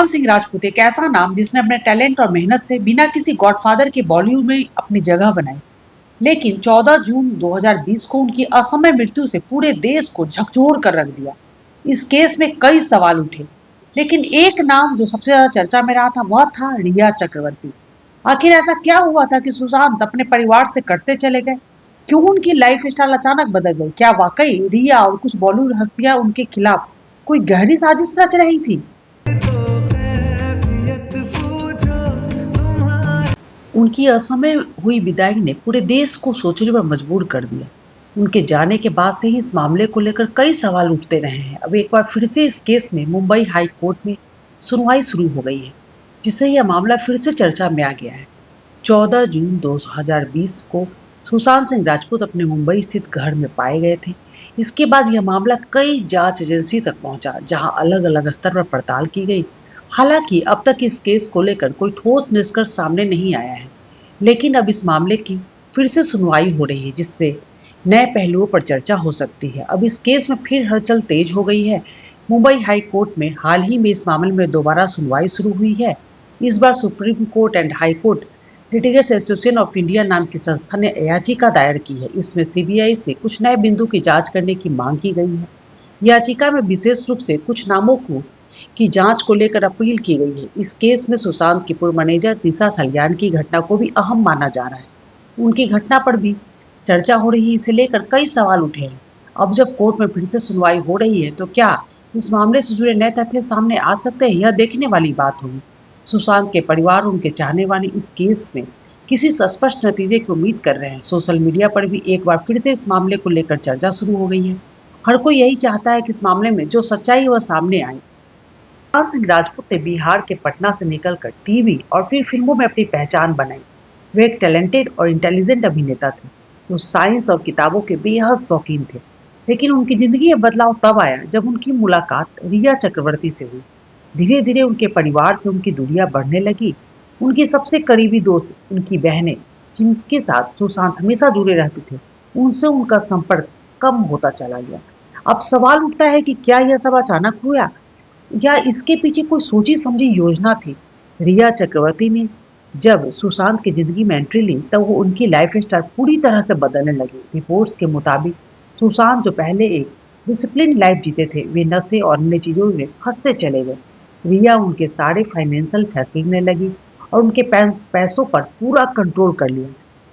सुशांत सिंह राजपूत एक ऐसा नाम जिसने अपने टैलेंट और मेहनत से बिना किसी गॉडफादर के बॉलीवुड में अपनी जगह बनाई। लेकिन 14 जून 2020 को उनकी असमय मृत्यु से पूरे देश को झकझोर कर रख दिया। इस केस में कई सवाल उठे, लेकिन एक नाम जो सबसे ज्यादा चर्चा में रहा था वह था रिया चक्रवर्ती। आखिर ऐसा क्या हुआ था कि सुशांत अपने परिवार से कटते चले गए? क्यों उनकी लाइफ स्टाइल अचानक बदल गई? क्या वाकई रिया और कुछ बॉलीवुड हस्तियां उनके खिलाफ कोई गहरी साजिश रच रही थी? उनकी असमय हुई विदाई ने पूरे देश को सोचने पर मजबूर कर दिया। उनके जाने के बाद से ही इस मामले को लेकर कई सवाल उठते रहे हैं। अब एक बार फिर से इस केस में मुंबई हाई कोर्ट में सुनवाई शुरू हो गई है, जिससे यह मामला फिर से चर्चा में आ गया है। 14 जून 2020 को सुशांत सिंह राजपूत अपने मुंबई स्थित घर में पाए गए थे। इसके बाद यह मामला कई जांच एजेंसी तक पहुंचा, जहां अलग अलग स्तर पर पड़ताल की गई। हालांकि अब तक इस केस को लेकर कोई ठोस निष्कर्ष सामने नहीं आया है, लेकिन अब इस मामले की फिर से सुनवाई हो रही है, जिससे नए पहलुओं पर चर्चा हो सकती है। अब इस केस में फिर हलचल तेज हो गई है। मुंबई हाई कोर्ट में हाल ही में इस मामले में दोबारा सुनवाई शुरू हुई है। इस बार supreme court and high court litigants association of India नाम की संस्था ने याचिका दायर की है। इसमें सीबीआई से कुछ नए बिंदु की जांच करने की मांग की गई है। याचिका में विशेष रूप से कुछ नामों की जांच को लेकर अपील की गई है। इस केस में सुशांत की पूर्व मैनेजर दिशा सलियान की घटना को भी अहम माना जा रहा है। उनकी घटना पर भी चर्चा हो रही है। इसे लेकर कई सवाल उठे हैं। अब जब कोर्ट में फिर से सुनवाई हो रही है, तो क्या इस मामले से जुड़े नए तथ्य सामने आ सकते हैं? यह देखने वाली बात होगी। सुशांत के परिवार और उनके चाहने वाले इस केस में किसी स्पष्ट नतीजे की उम्मीद कर रहे हैं। सोशल मीडिया पर भी एक बार फिर से इस मामले को लेकर चर्चा शुरू हो गई है। हर कोई यही चाहता है कि इस मामले में जो सच्चाई है वह सामने आए। सुशांत सिंह राजपूत ने बिहार के पटना से निकलकर टीवी और फिर फिल्मों में अपनी पहचान बनाई। वे एक टैलेंटेड और इंटेलिजेंट अभिनेता थे। वो साइंस और किताबों के बेहद शौकीन थे। लेकिन उनकी जिंदगी में बदलाव तब आया जब उनकी मुलाकात रिया चक्रवर्ती से हुई। धीरे धीरे उनके परिवार से उनकी दूरियां बढ़ने लगी। उनकी सबसे करीबी दोस्त, उनकी बहनें, जिनके साथ सुशांत हमेशा जुड़े रहते थे, उनसे उनका संपर्क कम होता चला गया। अब सवाल उठता है कि क्या यह सब अचानक हुआ या इसके पीछे कोई सोची समझी योजना थी? रिया चक्रवर्ती ने जब सुशांत की जिंदगी में एंट्री ली, तब वो उनकी लाइफ स्टाइल पूरी तरह से बदलने लगी। रिपोर्ट्स के मुताबिक सुशांत जो पहले एक डिसिप्लिन लाइफ जीते थे, वे नशे और अन्य चीजों में फंसते चले गए। रिया उनके सारे फाइनेंशियल फैसले लेने लगी और उनके पैसों पर पूरा कंट्रोल कर लिया।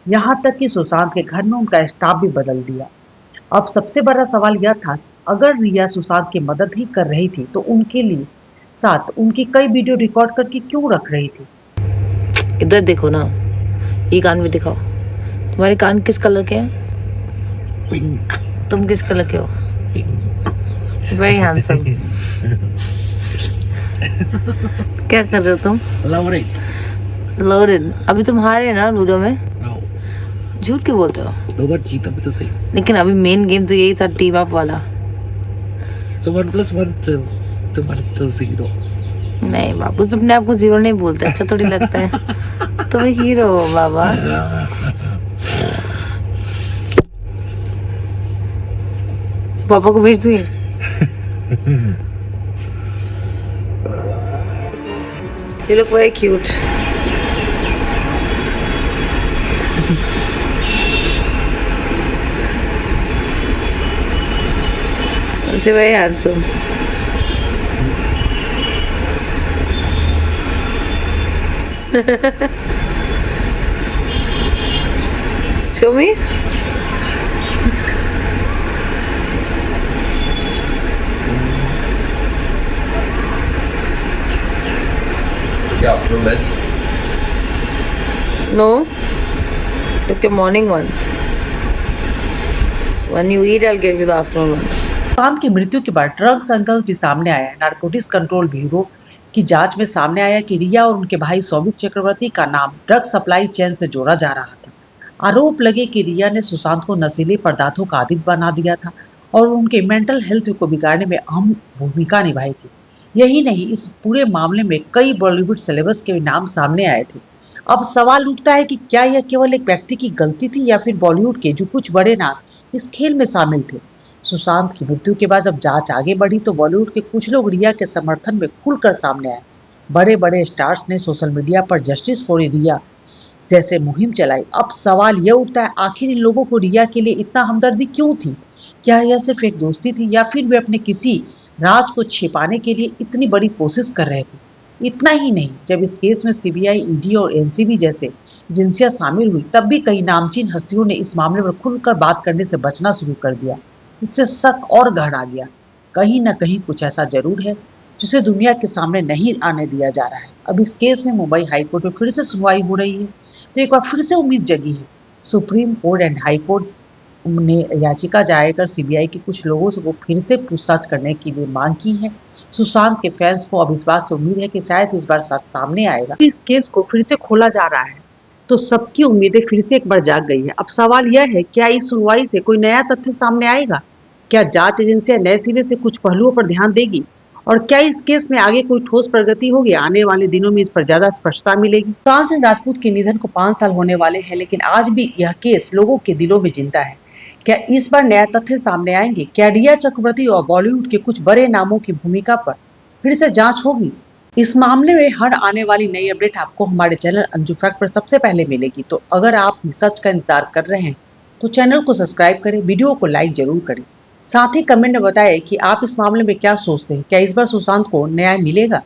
यहाँ तक कि सुशांत के घर में उनका स्टाफ भी बदल दिया। अब सबसे बड़ा सवाल यह था, अगर रिया सुशांत की मदद ही कर रही थी, तो उनके लिए साथ उनकी कई वीडियो रिकॉर्ड करके क्यों रख रही थी? इधर देखो ना, ये कान भी दिखाओ। तुम्हारे कान किस कलर के हैं? पिंक। तुम किस कलर के हो? पिंक। Very handsome. क्या कर रहे हो तुम? लोडेड। अभी तुम हारे ना लूडो में? झूठ क्यों बोलते हो? दो बार जीता भी तो सही। लेकिन अभी मेन गेम तो यही था, टीम अप वाला। So 1 + 1 तो 0। नहीं बाबू, तुम अपने आप को जीरो नहीं बोलते, अच्छा थोड़ी लगता है। तुम हीरो हो बाबा। पापा को भेज दूँ? You look very cute. It's very handsome. Show me. Yeah, after meds. No. Took your morning ones. When you eat, I'll give you the afternoon ones. Sushant की मृत्यु के बाद ड्रग्स एंगल भी सामने आया है। नारकोटिक्स कंट्रोल ब्यूरो की जांच में सामने आया कि रिया और उनके भाई सौविक चक्रवर्ती का नाम ड्रग सप्लाई चेन से जोड़ा जा रहा था। आरोप लगे कि रिया ने सुशांत को नशीले पदार्थों का आदी बना दिया था और उनके मेंटल हेल्थ को बिगाड़ने में अहम भूमिका निभाई थी। यही नहीं, इस पूरे मामले में कई बॉलीवुड सेलेब्स के नाम सामने आए थे। अब सवाल उठता है कि क्या यह केवल एक व्यक्ति की गलती थी या फिर बॉलीवुड के जो कुछ बड़े नाम इस खेल में शामिल थे। सुशांत की मृत्यु के बाद जब जांच आगे बढ़ी तो बॉलीवुड के कुछ लोग रिया के समर्थन में खुलकर सामने आए। बड़े बड़े स्टार्स ने सोशल मीडिया पर जस्टिस फॉर रिया जैसे मुहिम चलाई। अब सवाल यह उठता है, आखिर इन लोगों को रिया के लिए इतना हमदर्दी क्यों थी? क्या यह सिर्फ एक दोस्ती थी या फिर वे अपने किसी राज को छिपाने के लिए इतनी बड़ी कोशिश कर रहे थे? इतना ही नहीं, जब इस केस में सीबीआई, ईडी और एनसीबी जैसे एजेंसियां शामिल हुई, तब भी कई नामचीन हस्तियों ने इस मामले पर खुलकर बात करने से बचना शुरू कर दिया। इससे शक और गहरा गया। कहीं ना कहीं कुछ ऐसा जरूर है जिसे दुनिया के सामने नहीं आने दिया जा रहा है। अब इस केस में मुंबई हाईकोर्ट में फिर से सुनवाई हो रही है, तो एक बार फिर से उम्मीद जगी है। Supreme court and high court ने याचिका जारी कर सीबीआई के कुछ लोगों से को फिर से पूछताछ करने की भी मांग की है। सुशांत के फैंस को अब इस बात से उम्मीद है कि शायद इस बार सच सामने आएगा। इस केस को फिर से खोला जा रहा है, तो सबकी उम्मीदें फिर से एक बार जाग गई है। अब सवाल यह है, क्या इस सुनवाई से कोई नया तथ्य सामने आएगा? क्या जांच एजेंसियां नए सिरे से कुछ पहलुओं पर ध्यान देगी? और क्या इस केस में आगे कोई ठोस प्रगति होगी? आने वाले दिनों में इस पर ज्यादा स्पष्टता मिलेगी। सुशांत सिंह राजपूत के निधन को 5 साल होने वाले हैं, लेकिन आज भी यह केस लोगों के दिलों में जिंदा है। क्या इस बार नया तथ्य सामने आएंगे? क्या रिया चक्रवर्ती और बॉलीवुड के कुछ बड़े नामों की भूमिका पर फिर से जांच होगी? इस मामले में हर आने वाली नई अपडेट आपको हमारे चैनल अंजू फैक्ट पर सबसे पहले मिलेगी। तो अगर आप सच का इंतजार कर रहे हैं तो चैनल को सब्सक्राइब करें, वीडियो को लाइक जरूर करें। साथ ही कमेंट में बताएं कि आप इस मामले में क्या सोचते हैं। क्या इस बार सुशांत को न्याय मिलेगा?